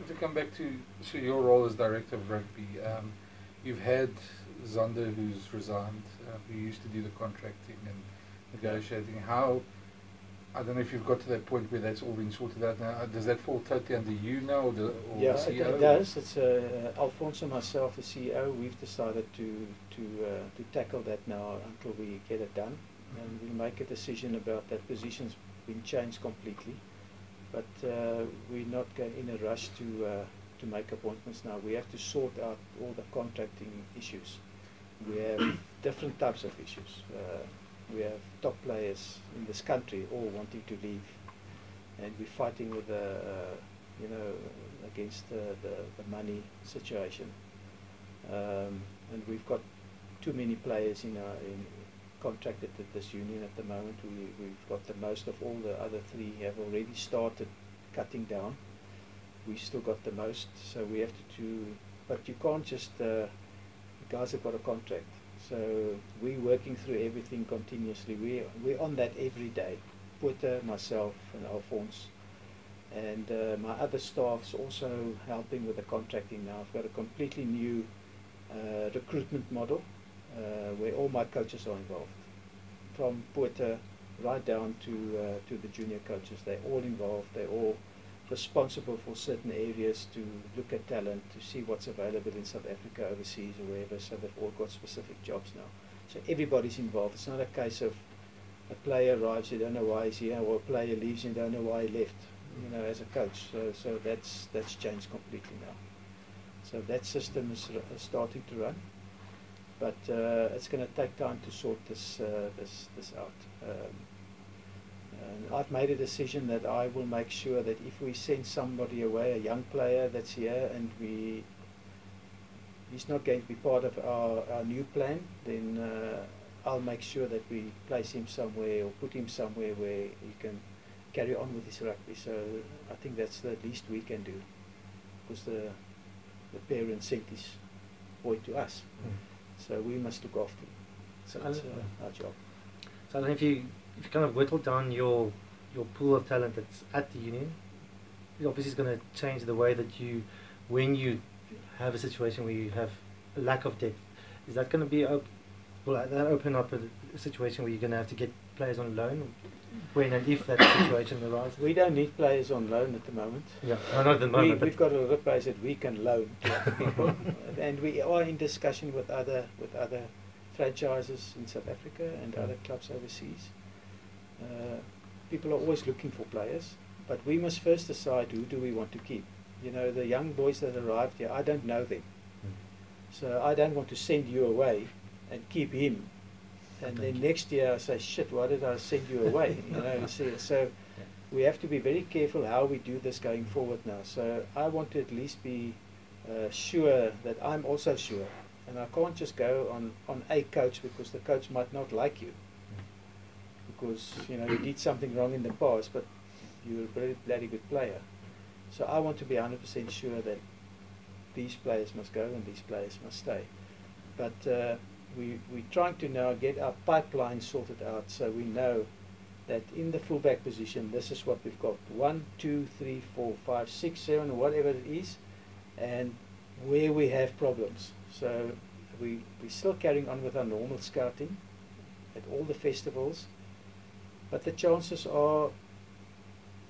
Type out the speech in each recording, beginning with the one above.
To come back to your role as director of rugby, you've had Zondagh, who's resigned, who used to do the contracting and negotiating. How, I don't know if you've got to that point where that's all been sorted out now. Does that fall totally under you now, or the CEO? It does. It's Alfonso and myself, the CEO. We've decided to tackle that now until we get it done, and we'll make a decision about that. Position's been changed completely, but we're not in a rush to make appointments now. We have to sort out all the contracting issues. We have different types of issues. We have top players in this country all wanting to leave, and we're fighting with against the money situation. And we've got too many players contracted at this union at the moment. We've got the most of all. The other three have already started cutting down. We've still got the most, so we have to but you can't just, the guys have got a contract. So we're working through everything continuously. We're on that every day. Porter, myself, and Alphonse. And my other staff's also helping with the contracting now. I've got a completely new recruitment model where all my coaches are involved. From Porter right down to the junior coaches. They're all involved. They're all responsible for certain areas to look at talent, to see what's available in South Africa, overseas, or wherever. So they've all got specific jobs now. So everybody's involved. It's not a case of a player arrives, you don't know why he's here, or a player leaves, you don't know why he left, as a coach. So that's changed completely now. So that system is starting to run, but it's going to take time to sort this out. And I've made a decision that I will make sure that if we send somebody away, a young player that's here, and he's not going to be part of our new plan, then I'll make sure that we place him somewhere or put him somewhere where he can carry on with his rugby. So I think that's the least we can do, because the parent sent his boy to us. So we must look after him. So that's our job. So I don't know if you kind of whittle down your pool of talent that's at the union, it obviously is going to change the way that when you have a situation where you have a lack of depth, is that going to be will that open up a situation where you're going to have to get players on loan when and if that situation arises? We don't need players on loan at the moment. Yeah, not at the moment. We've got a lot of players that we can loan to other people, and we are in discussion with other franchises in South Africa and other clubs overseas. People are always looking for players, but we must first decide who do we want to keep. The young boys that arrived here, I don't know them. So I don't want to send you away and keep him. And then next year I say, shit, why did I send you away? So we have to be very careful how we do this going forward now. So I want to at least be sure that I'm also sure. And I can't just go on a coach because the coach might not like you. Because you did something wrong in the past, but you're a very bloody good player. So I want to be 100% sure that these players must go and these players must stay. But we're trying to now get our pipeline sorted out, so we know that in the fullback position, this is what we've got: 1, 2, 3, 4, 5, 6, 7, or whatever it is, and where we have problems. So we're still carrying on with our normal scouting at all the festivals. But the chances are,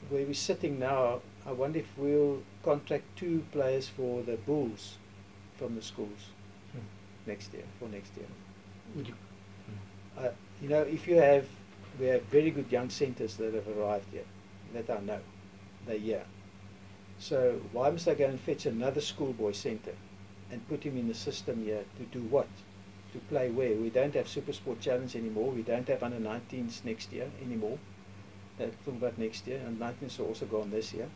where we're sitting now, I wonder if we'll contract 2 players for the Bulls from the schools next year. Would you? We have very good young centres that have arrived here, that I know. They're here. So why must I go and fetch another schoolboy centre and put him in the system here to do what? To play where? We don't have Super Sport Challenge anymore. We don't have under 19s next year anymore. That's talking about next year, and 19s are also gone this year.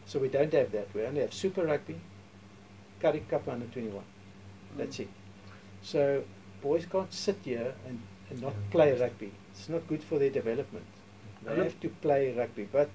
So we don't have that. We only have Super Rugby, Currie Cup under 21. That's it. So boys can't sit here and not play rugby. It's not good for their development. They have to play rugby. But